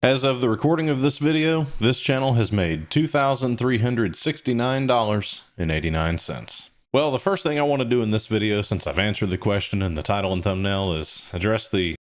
As of the recording of this video, this channel has made $2,369.89. Well, the first thing I want to do in this video, since I've answered the question in the title and thumbnail, is address the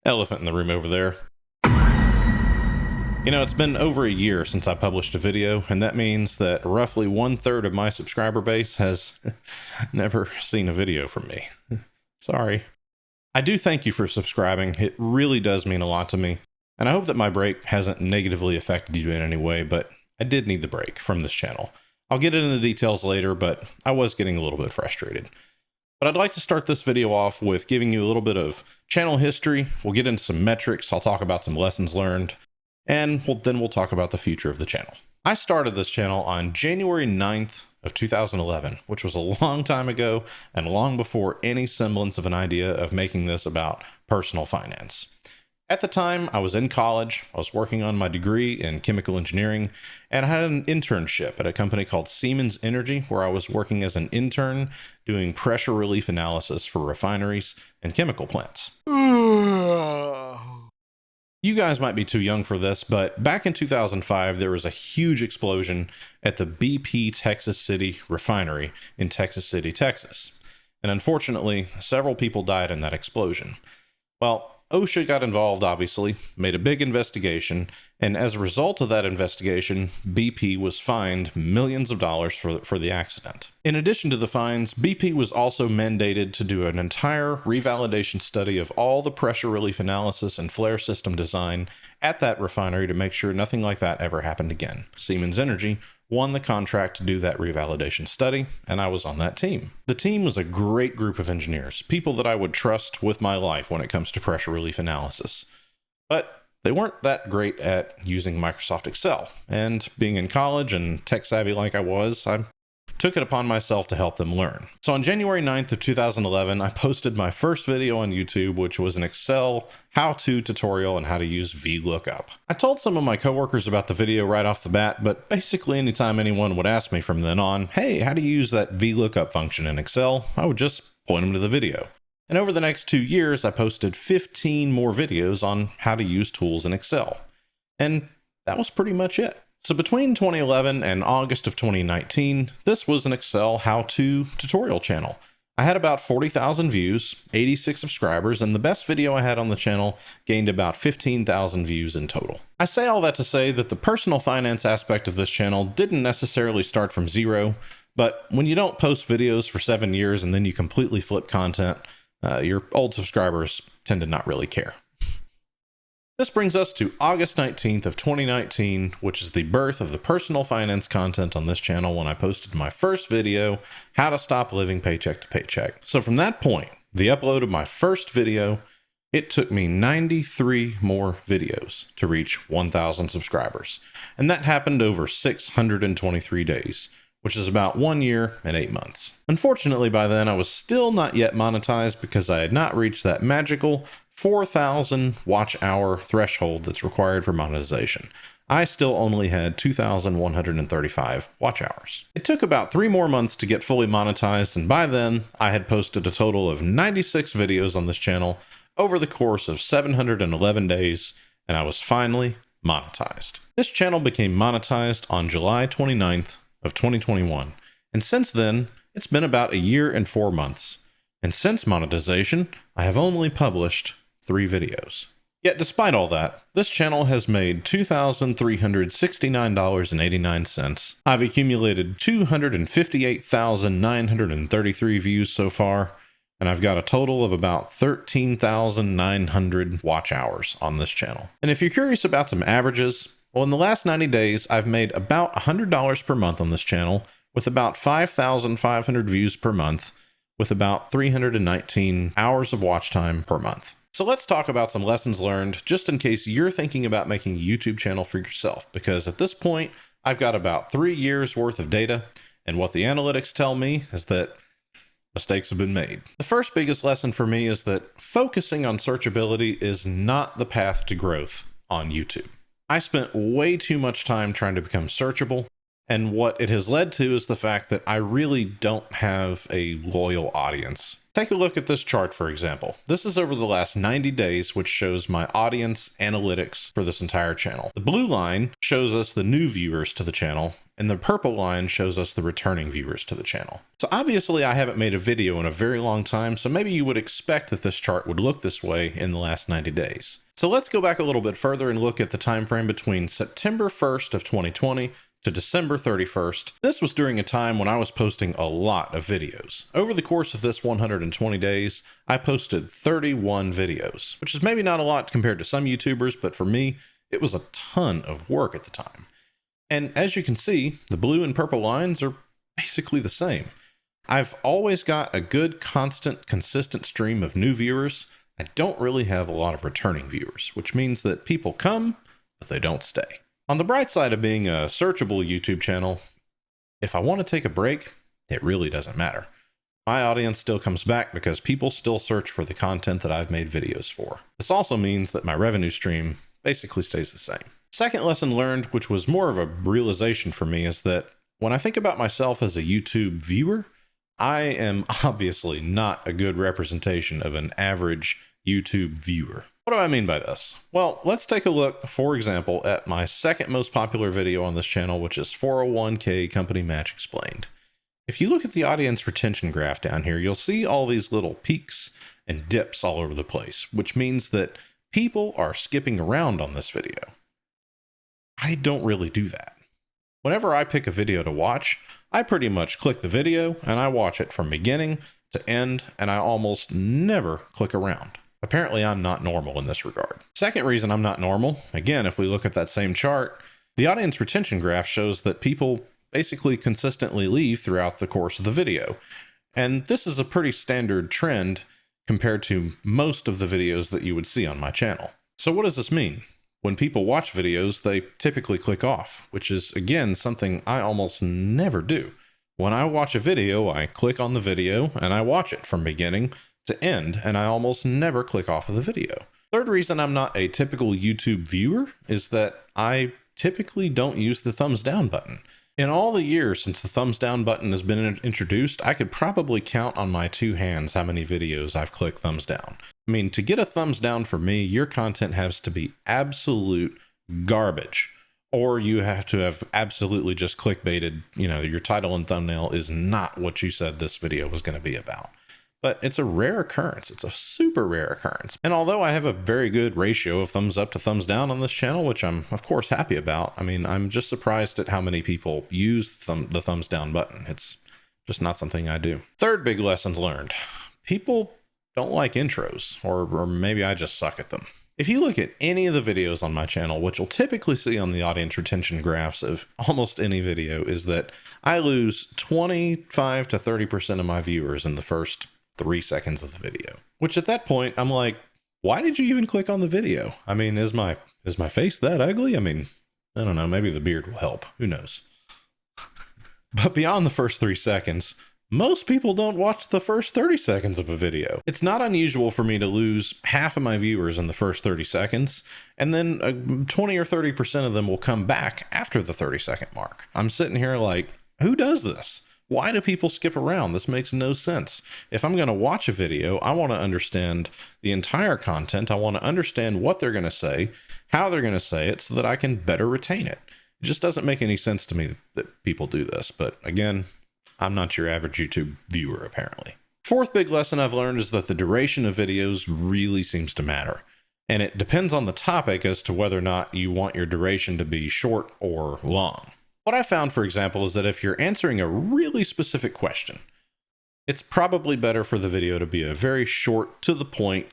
elephant in the room over there. You know, it's been over a year since I published a video, and that means that roughly 1/3 of my subscriber base has never seen a video from me. Sorry. I do thank you for subscribing. It really does mean a lot to me. And I hope that my break hasn't negatively affected you in any way, but I did need the break from this channel. I'll get into the details later, but I was getting a little bit frustrated. But I'd like to start this video off with giving you a little bit of channel history. We'll get into some metrics. I'll talk about some lessons learned, and then we'll talk about the future of the channel. I started this channel on January 9th of 2011, which was a long time ago and long before any semblance of an idea of making this about personal finance. At the time, I was in college, I was working on my degree in chemical engineering, and I had an internship at a company called Siemens Energy, where I was working as an intern doing pressure relief analysis for refineries and chemical plants. You guys might be too young for this, but back in 2005, there was a huge explosion at the BP Texas City refinery in Texas City, Texas. And unfortunately, several people died in that explosion. Well, OSHA got involved, obviously, made a big investigation, and as a result of that investigation, BP was fined millions of dollars for the accident. In addition to the fines, BP was also mandated to do an entire revalidation study of all the pressure relief analysis and flare system design at that refinery to make sure nothing like that ever happened again. Siemens Energy won the contract to do that revalidation study, and I was on that team. The team was a great group of engineers, people that I would trust with my life when it comes to pressure relief analysis. But they weren't that great at using Microsoft Excel, and being in college and tech savvy like I was, I took it upon myself to help them learn. So on January 9th of 2011, I posted my first video on YouTube, which was an Excel how-to tutorial on how to use VLOOKUP. I told some of my coworkers about the video right off the bat, but basically anytime anyone would ask me from then on, hey, how do you use that VLOOKUP function in Excel? I would just point them to the video. And over the next 2 years, I posted 15 more videos on how to use tools in Excel. And that was pretty much it. So between 2011 and August of 2019, this was an Excel how-to tutorial channel. I had about 40,000 views, 86 subscribers, and the best video I had on the channel gained about 15,000 views in total. I say all that to say that the personal finance aspect of this channel didn't necessarily start from zero, but when you don't post videos for 7 years and then you completely flip content, your old subscribers tend to not really care. This brings us to August 19th of 2019, which is the birth of the personal finance content on this channel when I posted my first video, How to Stop Living Paycheck to Paycheck. So from that point, the upload of my first video, it took me 93 more videos to reach 1,000 subscribers. And that happened over 623 days, which is about 1 year and 8 months. Unfortunately, by then, I was still not yet monetized because I had not reached that magical 4,000 watch hour threshold that's required for monetization. I still only had 2,135 watch hours. It took about 3 more months to get fully monetized, and by then, I had posted a total of 96 videos on this channel over the course of 711 days, and I was finally monetized. This channel became monetized on July 29th of 2021, and since then, it's been about 1 year and 4 months. And since monetization, I have only published 3 videos. Yet despite all that, this channel has made $2,369.89. I've accumulated 258,933 views so far, and I've got a total of about 13,900 watch hours on this channel. And if you're curious about some averages, well, in the last 90 days, I've made about $100 per month on this channel, with about 5,500 views per month, with about 319 hours of watch time per month. So let's talk about some lessons learned, just in case you're thinking about making a YouTube channel for yourself, because at this point, I've got about 3 years worth of data, and what the analytics tell me is that mistakes have been made. The first biggest lesson for me is that focusing on searchability is not the path to growth on YouTube. I spent way too much time trying to become searchable, And what it has led to is the fact that I really don't have a loyal audience. Take a look at this chart, for example. This is over the last 90 days, which shows my audience analytics for this entire channel. The blue line shows us the new viewers to the channel, and the purple line shows us the returning viewers to the channel. So obviously I haven't made a video in a very long time, so maybe you would expect that this chart would look this way in the last 90 days. So let's go back a little bit further and look at the time frame between September 1st of 2020 to December 31st. This was during a time when I was posting a lot of videos. Over the course of this 120 days, I posted 31 videos, which is maybe not a lot compared to some YouTubers, but for me, it was a ton of work at the time. And as you can see, the blue and purple lines are basically the same. I've always got a good, constant, consistent stream of new viewers. I don't really have a lot of returning viewers, which means that people come, but they don't stay. On the bright side of being a searchable YouTube channel, if I want to take a break, it really doesn't matter. My audience still comes back because people still search for the content that I've made videos for. This also means that my revenue stream basically stays the same. Second lesson learned, which was more of a realization for me, is that when I think about myself as a YouTube viewer, I am obviously not a good representation of an average YouTube viewer. What do I mean by this? Well, let's take a look, for example, at my second most popular video on this channel, which is 401k Company Match Explained. If you look at the audience retention graph down here, you'll see all these little peaks and dips all over the place, which means that people are skipping around on this video. I don't really do that. Whenever I pick a video to watch, I pretty much click the video and I watch it from beginning to end, and I almost never click around. Apparently, I'm not normal in this regard. Second reason I'm not normal, again, if we look at that same chart, the audience retention graph shows that people basically consistently leave throughout the course of the video. And this is a pretty standard trend compared to most of the videos that you would see on my channel. So what does this mean? When people watch videos, they typically click off, which is, again, something I almost never do. When I watch a video, I click on the video and I watch it from beginning to end, and I almost never click off of the video. Third reason I'm not a typical YouTube viewer is that I typically don't use the thumbs down button. In all the years since the thumbs down button has been introduced, I could probably count on my two hands how many videos I've clicked thumbs down. I mean, to get a thumbs down for me, your content has to be absolute garbage, or you have to have absolutely just clickbaited, your title and thumbnail is not what you said this video was going to be about. But it's a rare occurrence. It's a super rare occurrence. And although I have a very good ratio of thumbs up to thumbs down on this channel, which I'm of course happy about, I mean, I'm just surprised at how many people use the thumbs down button. It's just not something I do. Third big lesson learned. People don't like intros, or maybe I just suck at them. If you look at any of the videos on my channel, what you'll typically see on the audience retention graphs of almost any video is that I lose 25 to 30% of my viewers in the first 3 seconds of the video, which at that point I'm like, why did you even click on the video? I mean, is my face that ugly? I mean, I don't know, maybe the beard will help, who knows. But beyond the first 3 seconds, most people don't watch the first 30 seconds of a video. It's not unusual for me to lose half of my viewers in the first 30 seconds, and then 20 or 30% of them will come back after the 30-second mark. I'm sitting here like, who does this? Why do people skip around? This makes no sense. If I'm going to watch a video, I want to understand the entire content. I want to understand what they're going to say, how they're going to say it, so that I can better retain it. It just doesn't make any sense to me that people do this. But again, I'm not your average YouTube viewer, apparently. Fourth big lesson I've learned is that the duration of videos really seems to matter. And it depends on the topic as to whether or not you want your duration to be short or long. What I found, for example, is that if you're answering a really specific question, it's probably better for the video to be a very short, to the point,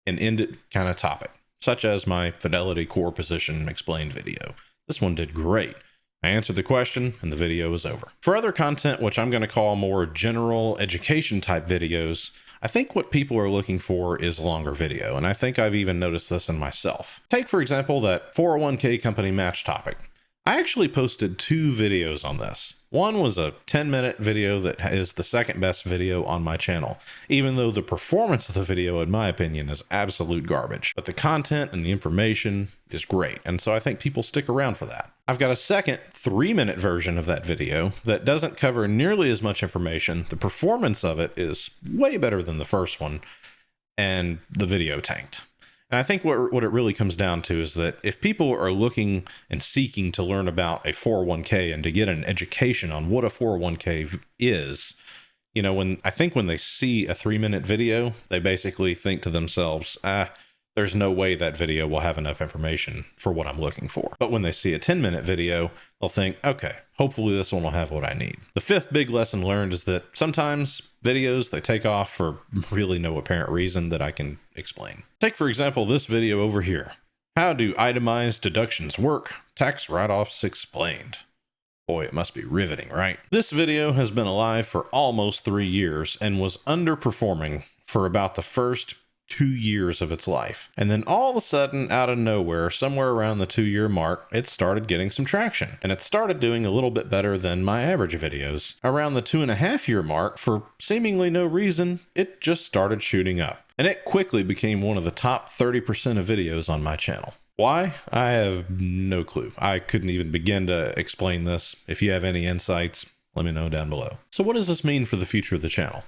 and end it kind of topic, such as my Fidelity Core Position Explained video. This one did great. I answered the question and the video is over. For other content, which I'm going to call more general education type videos, I think what people are looking for is a longer video, and I think I've even noticed this in myself. Take, for example, that 401k company match topic. I actually posted 2 videos on this. One was a 10-minute video that is the second best video on my channel, even though the performance of the video, in my opinion, is absolute garbage. But the content and the information is great, and so I think people stick around for that. I've got a second 3-minute version of that video that doesn't cover nearly as much information. The performance of it is way better than the first one, and the video tanked. And I think what it really comes down to is that if people are looking and seeking to learn about a 401k and to get an education on what a 401k is, you know, when they see a 3-minute video, they basically think to themselves, there's no way that video will have enough information for what I'm looking for. But when they see a 10-minute video, they'll think, okay, hopefully this one will have what I need. The 5th big lesson learned is that sometimes videos, they take off for really no apparent reason that I can explain. Take, for example, this video over here. How do itemized deductions work? Tax write-offs explained. Boy, it must be riveting, right? This video has been alive for almost 3 years and was underperforming for about the first 2 years of its life. And then all of a sudden, out of nowhere, somewhere around the 2-year mark, it started getting some traction. And it started doing a little bit better than my average videos. Around the 2.5-year mark, for seemingly no reason, it just started shooting up. And it quickly became one of the top 30% of videos on my channel. Why? I have no clue. I couldn't even begin to explain this. If you have any insights, let me know down below. So what does this mean for the future of the channel?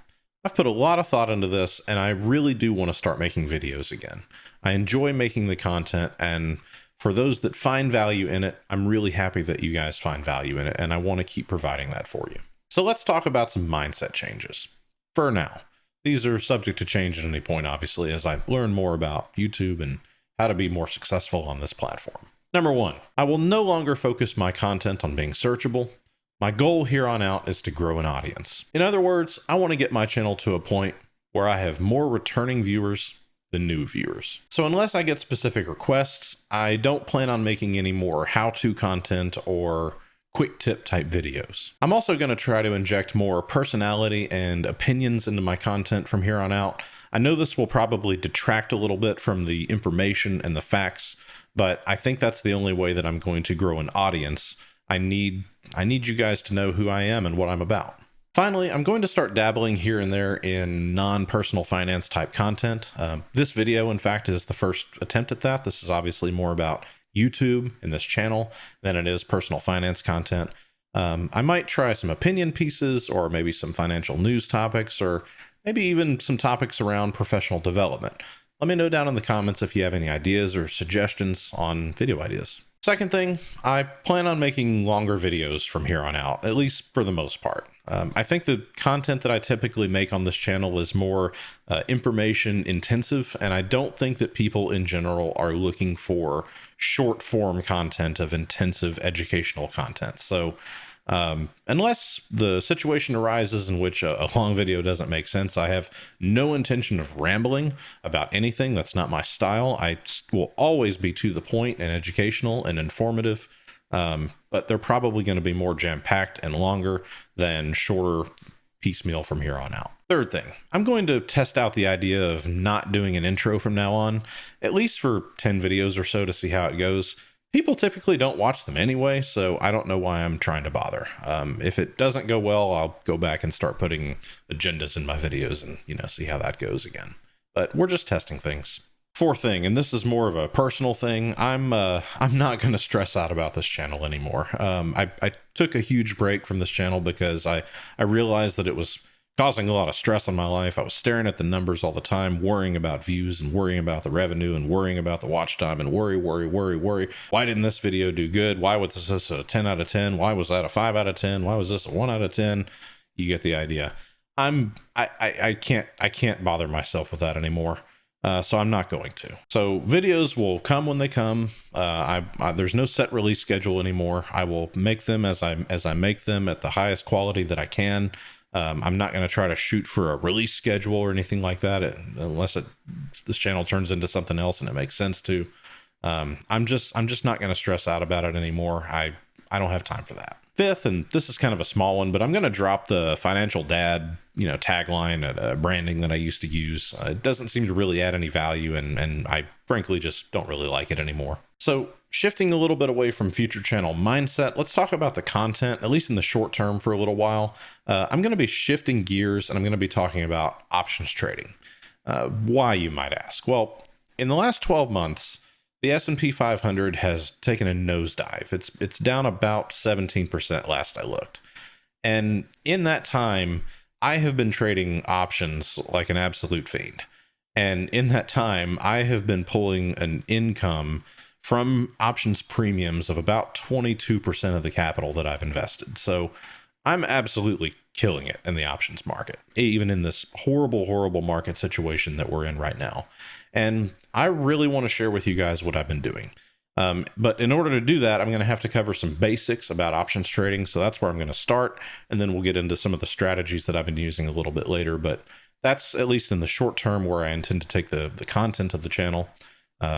I've put a lot of thought into this, and I really do want to start making videos again. I enjoy making the content, and for those that find value in it, I'm really happy that you guys find value in it, and I want to keep providing that for you. So let's talk about some mindset changes. For now, these are subject to change at any point, obviously, as I learn more about YouTube and how to be more successful on this platform. Number 1, I will no longer focus my content on being searchable. My goal here on out is to grow an audience. In other words, I want to get my channel to a point where I have more returning viewers than new viewers. So unless I get specific requests, I don't plan on making any more how-to content or quick tip type videos. I'm also going to try to inject more personality and opinions into my content from here on out. I know this will probably detract a little bit from the information and the facts, but I think that's the only way that I'm going to grow an audience. I need you guys to know who I am and what I'm about. Finally, I'm going to start dabbling here and there in non-personal finance type content. This video, in fact, is the first attempt at that. This is obviously more about YouTube and this channel than it is personal finance content. I might try some opinion pieces or maybe some financial news topics or maybe even some topics around professional development. Let me know down in the comments if you have any ideas or suggestions on video ideas. Second thing, I plan on making longer videos from here on out, at least for the most part. I think the content that I typically make on this channel is more information intensive, and I don't think that people in general are looking for short form content of intensive educational content. So unless the situation arises in which a long video doesn't make sense, I have no intention of rambling about anything. That's not my style. I will always be to the point and educational and informative, but they're probably going to be more jam-packed and longer than shorter piecemeal from here on out. Third thing, I'm going to test out the idea of not doing an intro from now on, at least for 10 videos or so to see how it goes. People typically don't watch them anyway, so I don't know why I'm trying to bother. If it doesn't go well, I'll go back and start putting agendas in my videos and, see how that goes again. But we're just testing things. Fourth thing, and this is more of a personal thing, I'm not going to stress out about this channel anymore. I took a huge break from this channel because I realized that it was causing a lot of stress on my life. I was staring at the numbers all the time, worrying about views and worrying about the revenue and worrying about the watch time and worry. Why didn't this video do good? Why was this a 10 out of 10? Why was that a 5 out of 10? Why was this a 1 out of 10? You get the idea. I can't bother myself with that anymore. So I'm not going to. So videos will come when they come. There's no set release schedule anymore. I will make them as I make them at the highest quality that I can. I'm not going to try to shoot for a release schedule or anything like that, unless this channel turns into something else and it makes sense to. I'm just not going to stress out about it anymore. I don't have time for that. Fifth, and this is kind of a small one, but I'm going to drop the financial dad, tagline branding that I used to use. It doesn't seem to really add any value, and I frankly just don't really like it anymore. So shifting a little bit away from future channel mindset, let's talk about the content, at least in the short term for a little while. I'm going to be shifting gears and I'm going to be talking about options trading. Why, you might ask? Well, in the last 12 months, the S&P 500 has taken a nosedive. It's down about 17% last I looked. And in that time, I have been trading options like an absolute fiend. And in that time, I have been pulling an income from options premiums of about 22% of the capital that I've invested. So I'm absolutely killing it in the options market, even in this horrible, horrible market situation that we're in right now. And I really want to share with you guys what I've been doing. But in order to do that, I'm going to have to cover some basics about options trading. So that's where I'm going to start. And then we'll get into some of the strategies that I've been using a little bit later. But that's at least in the short term where I intend to take the content of the channel.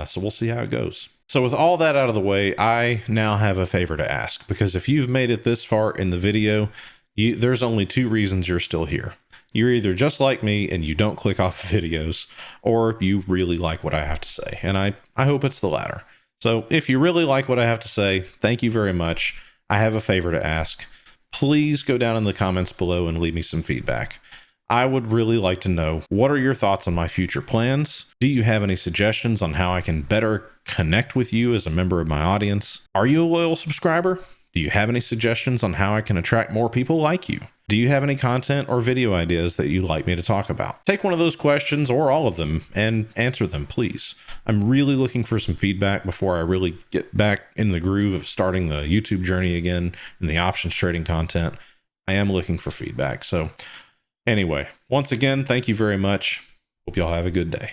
So we'll see how it goes. So with all that out of the way, I now have a favor to ask, because if you've made it this far in the video, there's only two reasons you're still here. You're either just like me and you don't click off videos, or you really like what I have to say. And I hope it's the latter. So if you really like what I have to say, thank you very much. I have a favor to ask. Please go down in the comments below and leave me some feedback. I would really like to know, what are your thoughts on my future plans? Do you have any suggestions on how I can better connect with you as a member of my audience? Are you a loyal subscriber? Do you have any suggestions on how I can attract more people like you? Do you have any content or video ideas that you'd like me to talk about? Take one of those questions or all of them and answer them, please. I'm really looking for some feedback before I really get back in the groove of starting the YouTube journey again and the options trading content. I am looking for feedback. So anyway, once again, thank you very much. Hope y'all have a good day.